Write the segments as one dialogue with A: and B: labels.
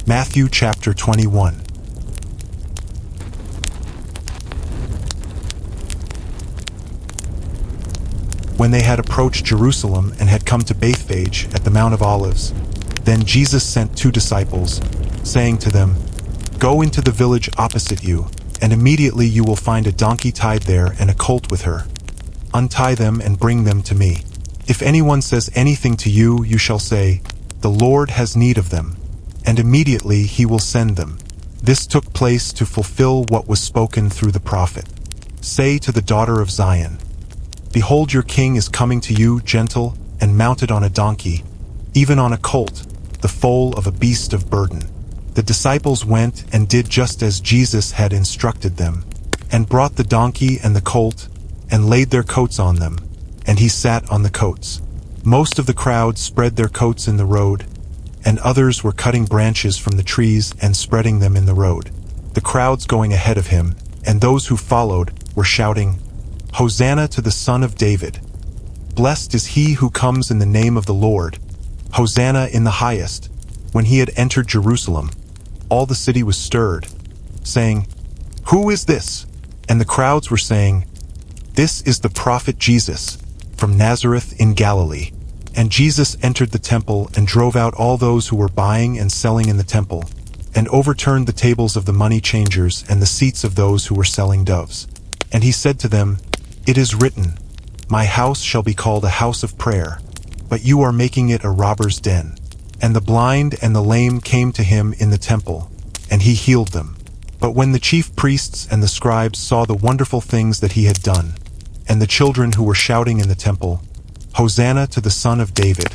A: Matthew chapter 21. When they had approached Jerusalem and had come to Bethphage at the Mount of Olives, then Jesus sent 2 disciples, saying to them, "Go into the village opposite you, and immediately you will find a donkey tied there and a colt with her. Untie them and bring them to me. If anyone says anything to you, you shall say, 'The Lord has need of them,' and immediately he will send them." This took place to fulfill what was spoken through the prophet. "Say to the daughter of Zion, 'Behold, your king is coming to you, gentle and mounted on a donkey, even on a colt, the foal of a beast of burden.'" The disciples went and did just as Jesus had instructed them, and brought the donkey and the colt, and laid their coats on them, and he sat on the coats. Most of the crowd spread their coats in the road, and others were cutting branches from the trees and spreading them in the road. The crowds going ahead of him, and those who followed, were shouting, "Hosanna to the Son of David! Blessed is he who comes in the name of the Lord! Hosanna in the highest!" When he had entered Jerusalem, all the city was stirred, saying, "Who is this?" And the crowds were saying, "This is the prophet Jesus, from Nazareth in Galilee." And Jesus entered the temple and drove out all those who were buying and selling in the temple, and overturned the tables of the money changers and the seats of those who were selling doves. And he said to them, "It is written, 'My house shall be called a house of prayer,' but you are making it a robber's den." And the blind and the lame came to him in the temple, and he healed them. But when the chief priests and the scribes saw the wonderful things that he had done, and the children who were shouting in the temple, "Hosanna to the Son of David,"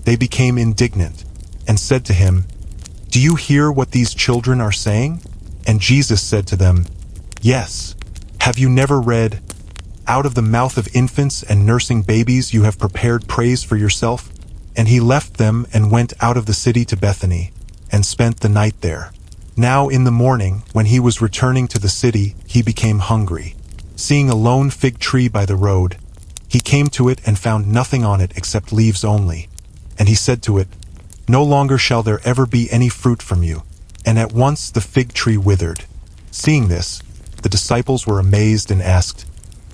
A: they became indignant, and said to him, "Do you hear what these children are saying?" And Jesus said to them, "Yes. Have you never read, 'Out of the mouth of infants and nursing babies you have prepared praise for yourself'?" And he left them and went out of the city to Bethany, and spent the night there. Now in the morning, when he was returning to the city, he became hungry. Seeing a lone fig tree by the road, he came to it and found nothing on it except leaves only. And he said to it, "No longer shall there ever be any fruit from you." And at once the fig tree withered. Seeing this, the disciples were amazed and asked,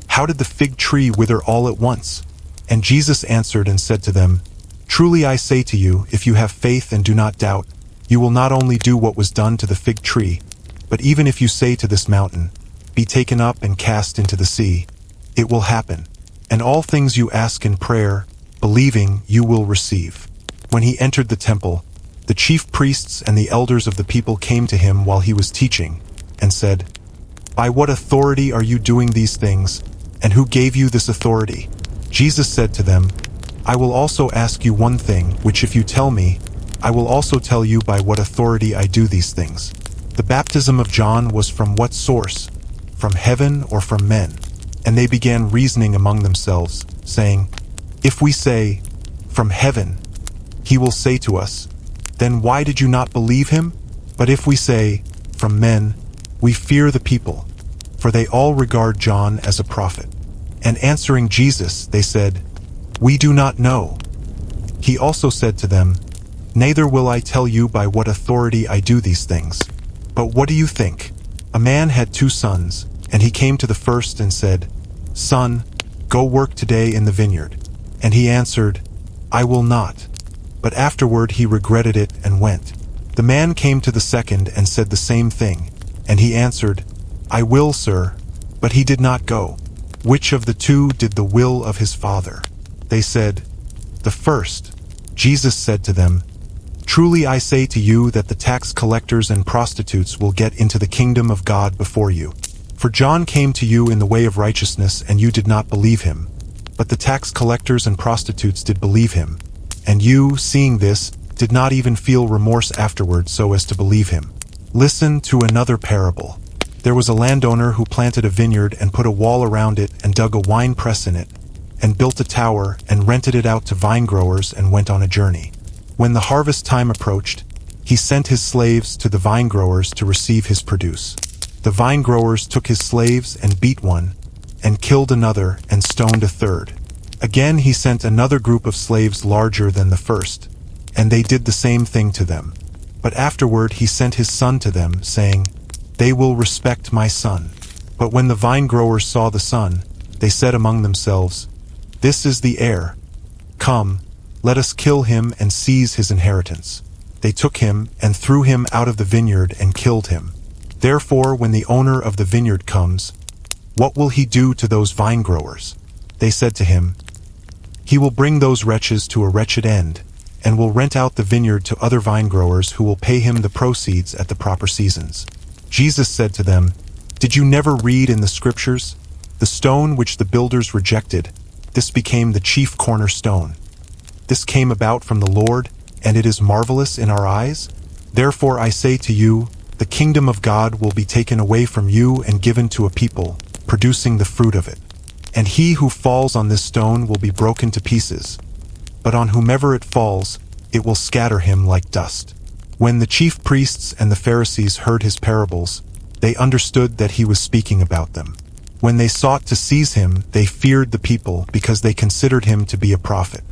A: "How did the fig tree wither all at once?" And Jesus answered and said to them, "Truly I say to you, if you have faith and do not doubt, you will not only do what was done to the fig tree, but even if you say to this mountain, 'Be taken up and cast into the sea,' it will happen. And all things you ask in prayer, believing, you will receive." When he entered the temple, the chief priests and the elders of the people came to him while he was teaching, and said, "By what authority are you doing these things, and who gave you this authority?" Jesus said to them, "I will also ask you one thing, which if you tell me, I will also tell you by what authority I do these things. The baptism of John was from what source? From heaven or from men?" And they began reasoning among themselves, saying, "If we say, 'From heaven,' he will say to us, 'Then why did you not believe him?' But if we say, 'From men,' we fear the people, for they all regard John as a prophet." And answering Jesus, they said, "We do not know." He also said to them, "Neither will I tell you by what authority I do these things. But what do you think? A man had 2 sons, and he came to the first and said, 'Son, go work today in the vineyard.' And he answered, 'I will not.' But afterward he regretted it and went. The man came to the second and said the same thing, and he answered, 'I will, sir.' But he did not go. Which of the 2 did the will of his father?" They said, "The first." Jesus said to them, "Truly I say to you that the tax collectors and prostitutes will get into the kingdom of God before you. For John came to you in the way of righteousness, and you did not believe him. But the tax collectors and prostitutes did believe him. And you, seeing this, did not even feel remorse afterward so as to believe him. Listen to another parable. There was a landowner who planted a vineyard and put a wall around it and dug a wine press in it, and built a tower and rented it out to vine growers and went on a journey. When the harvest time approached, he sent his slaves to the vine growers to receive his produce. The vine growers took his slaves and beat one, and killed another and stoned a third. Again he sent another group of slaves larger than the first, and they did the same thing to them. But afterward he sent his son to them, saying, They will respect my son. But when the vine-growers saw the son, they said among themselves, This is the heir. Come, let us kill him and seize his inheritance. They took him and threw him out of the vineyard and killed him. Therefore, when the owner of the vineyard comes, what will he do to those vine-growers? They said to him, He will bring those wretches to a wretched end, and will rent out the vineyard to other vine-growers who will pay him the proceeds at the proper seasons. Jesus said to them, Did you never read in the Scriptures? The stone which the builders rejected, this became the chief cornerstone. This came about from the Lord, and it is marvelous in our eyes. Therefore I say to you, the kingdom of God will be taken away from you and given to a people, producing the fruit of it. And he who falls on this stone will be broken to pieces. But on whomever it falls, it will scatter him like dust. When the chief priests and the Pharisees heard his parables, they understood that he was speaking about them. When they sought to seize him, they feared the people because they considered him to be a prophet.